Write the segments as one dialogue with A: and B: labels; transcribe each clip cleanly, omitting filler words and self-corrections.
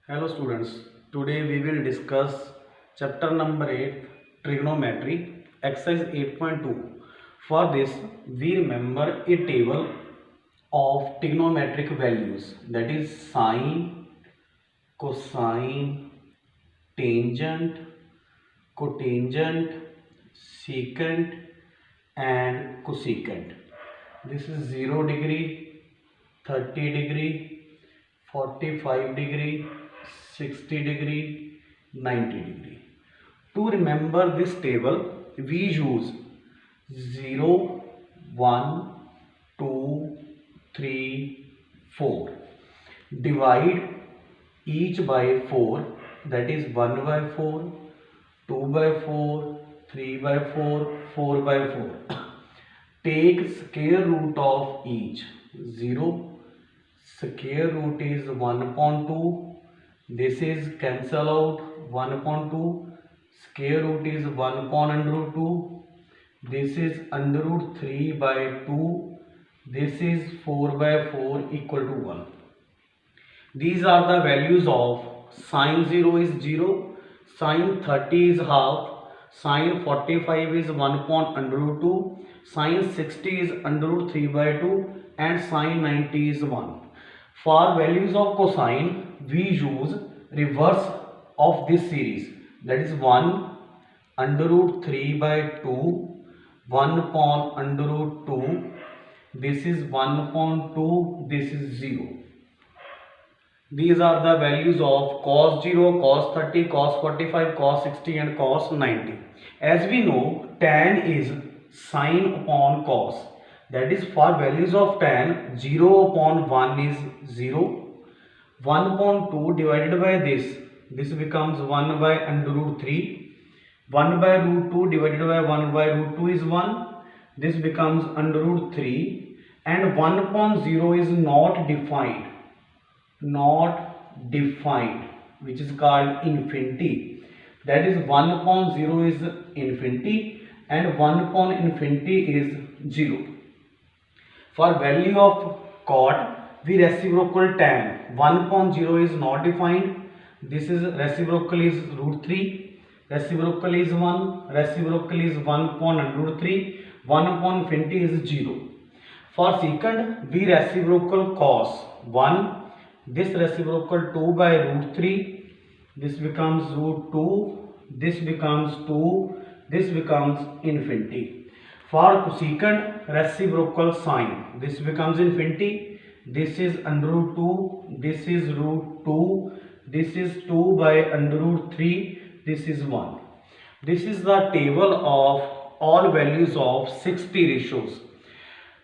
A: Hello students, today we will discuss chapter number 8 trigonometry exercise 8.2. For this we remember a table of trigonometric values, that is sine, cosine, tangent, cotangent, secant and cosecant. This is 0 degree, 30 degree, 45 degree, 60 degree, 90 degree. To remember this table, we use 0, 1, 2, 3, 4. Divide each by 4, that is 1 by 4, 2 by 4, 3 by 4, 4 by 4. Take square root of each. 0 square root is 1 upon 2. This is cancel out 1 upon 2. Square root is 1 upon under root 2. This is under root 3 by 2. This is 4 by 4 equal to 1. These are the values of sine 0 is 0, sine 30 is half, sine 45 is 1 upon under root 2, sine 60 is under root 3 by 2 and sine 90 is 1. For values of cosine, we use reverse of this series, that is 1 under root 3 by 2, 1 upon under root 2, this is 1 upon 2, this is 0. These are the values of cos 0, cos 30, cos 45, cos 60 and cos 90. As we know, tan is sine upon cos. That is, for values of tan, 0 upon 1 is 0. 1 upon 2 divided by this becomes 1 by under root 3. 1 by root 2 divided by 1 by root 2 is 1. This becomes under root 3. And 1 upon 0 is not defined, which is called infinity. That is, 1 upon 0 is infinity and 1 upon infinity is 0. For value of cot, we reciprocal tan. 1 upon 0 is not defined. This is reciprocal is root 3. Reciprocal is 1. Reciprocal is 1 upon under root 3. 1 upon infinity is 0. For secant, we reciprocal cos 1. This reciprocal 2 by root 3. This becomes root 2. This becomes 2. This becomes infinity. For cosecant, reciprocal sine. This becomes infinity. This is under root 2. This is root 2. This is 2 by under root 3. This is 1. This is the table of all values of 60 ratios.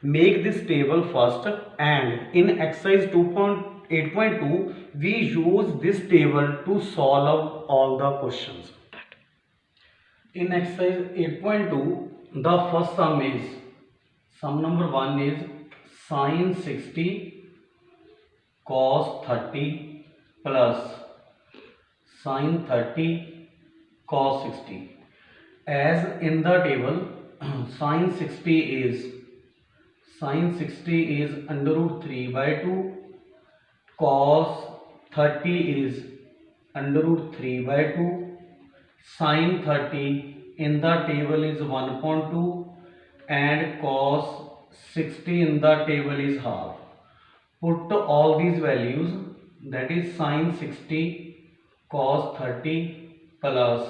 A: Make this table first, and in exercise 2.8.2 we use this table to solve all the questions. In exercise 8.2, the first sum number 1 is sine 60 cos 30 plus sine 30 cos 60. As in the table, sine 60 is under root 3 by 2, cos 30 is under root 3 by 2, sine 30 in the table is 1 upon 2 and cos 60 in the table is half. Put all these values, that is sine 60 cos 30 plus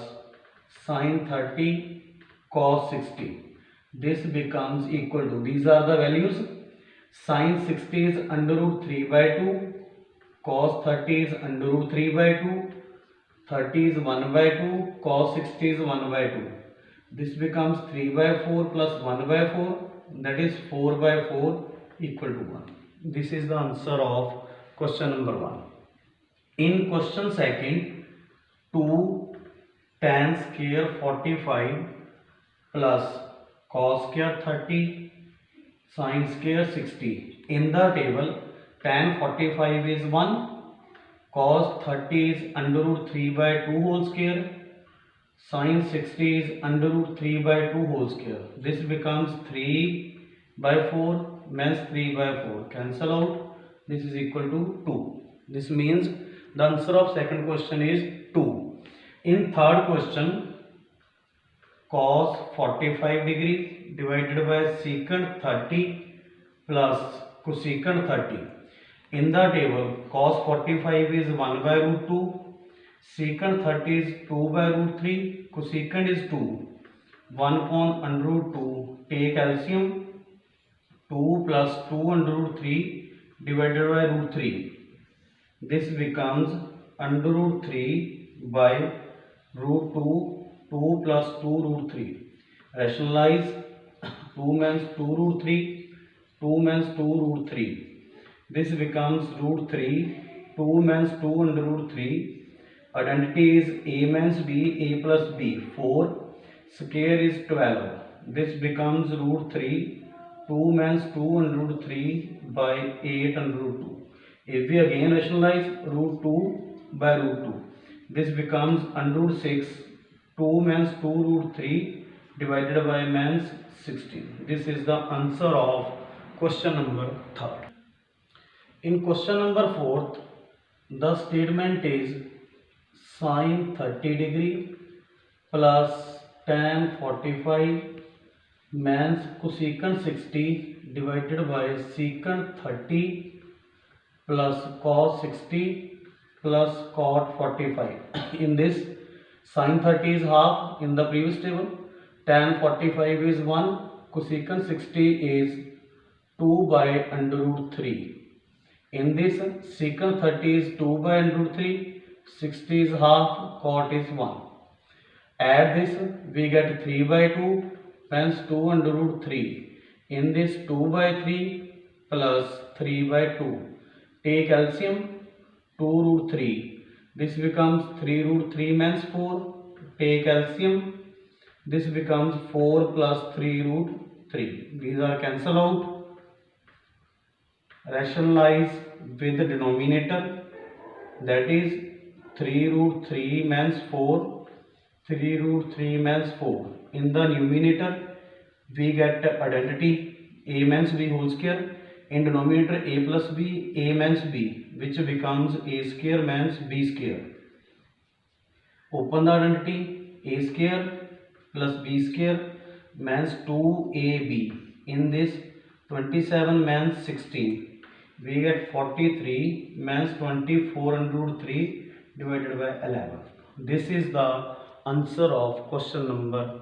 A: sine 30 cos 60. This becomes equal to, these are the values, sine 60 is under root 3 by 2, cos 30 is under root 3 by 2, 30 is 1 by 2, cos 60 is 1 by 2. This becomes 3 by 4 plus 1 by 4, that is 4 by 4 equal to 1. This is the answer of question number 1. In question second, 2 tan square 45 plus cos square 30 sin square 60. In the table, tan 45 is 1, cos 30 is under root 3 by 2 whole square, sin 60 is under root 3 by 2 whole square. This becomes 3 by 4, means 3 by 4. Cancel out. This is equal to 2. This means The answer of second question is 2. In third question, cos 45 degree divided by secant 30 plus cosecant 30. In the table, cos 45 is 1 by root 2, secant 30 is 2 by root 3, cosecant is 2. 1 upon under root 2, take LCM, 2 plus 2 under root 3 divided by root 3. This becomes under root 3 by root 2, 2 plus 2 root 3. Rationalize, 2 means 2 root 3, 2 means 2 root 3. This becomes root 3, 2 means 2 under root 3. Identity is a means b, a plus b, 4. Square is 12. This becomes root 3, 2 means 2 under root 3 by 8 under root 2. If we again rationalize, root 2 by root 2. This becomes under root 6, 2 means 2 root 3 divided by means 16. This is the answer of question number 3rd. In question number 4th, the statement is sin 30 degree plus tan 45 means cosecant 60 divided by secant 30 plus cos 60 plus cot 45. In this, sin 30 is half in the previous table, tan 45 is 1, cosecant 60 is 2 by under root 3. In this, secant 30 is 2 by under root 3, 60 is half, cot is 1. Add this, we get 3 by 2, means 2 under root 3. In this, 2 by 3 plus 3 by 2. Take LCM, 2 root 3. This becomes 3 root 3 means 4. Take LCM. This becomes 4 plus 3 root 3. These are cancelled out. Rationalize with the denominator. That is 3 root 3 means 4. 3 root 3 means 4. In the numerator, we get identity a means b whole square. In denominator a plus b, a means b, which becomes a square means b square. Open the identity, a square plus b square means 2ab. In this, 27 means 16. We get 43 means 24 under root 3 divided by 11. This is the answer of question number